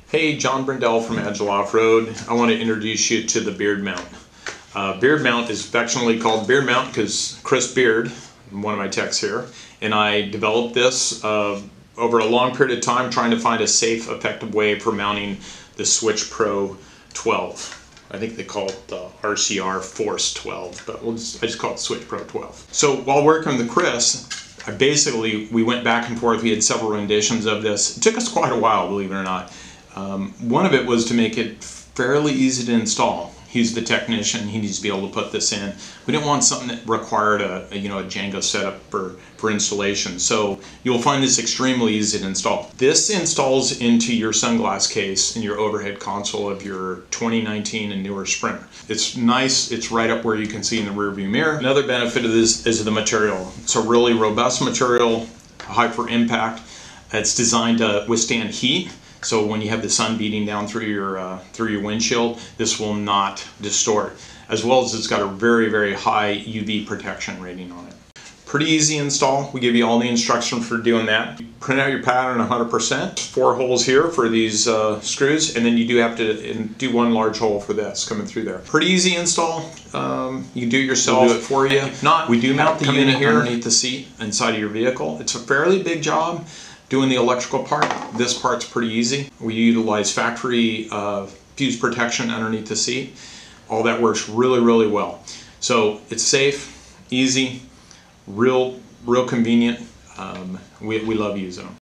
Hey, John Brindell from Agile Offroad. I want to introduce you to the beard mount. Beard mount is affectionately called beard mount because Chris Beard, one of my techs here, and I developed this over a long period of time trying to find a safe, effective way for mounting the Switch Pro 12. I think they call it the RCR Force 12, but I just call it Switch Pro 12. So while working with Chris, we went back and forth. We had several renditions of this. It took us quite a while, believe it or not. One of it was to make it fairly easy to install. He's the technician, he needs to be able to put this in. We didn't want something that required a Django setup for installation. So you'll find this extremely easy to install. This installs into your sunglass case in your overhead console of your 2019 and newer Sprinter. It's nice, it's right up where you can see in the rear view mirror. Another benefit of this is the material. It's a really robust material, high for impact. It's designed to withstand heat. So when you have the sun beating down through your windshield, this will not distort. As well as it's got a very, very high UV protection rating on it. Pretty easy install. We give you all the instructions for doing that. You print out your pattern 100%. 4 holes here for these screws, and then you do have to do one large hole for this coming through there. Pretty easy install. You can do it yourself. We'll do it for you. If not, we do mount the unit here underneath the seat inside of your vehicle. It's a fairly big job. Doing the electrical part, this part's pretty easy. We utilize factory fuse protection underneath the seat. All that works really, really well. So it's safe, easy, real convenient. We love using them.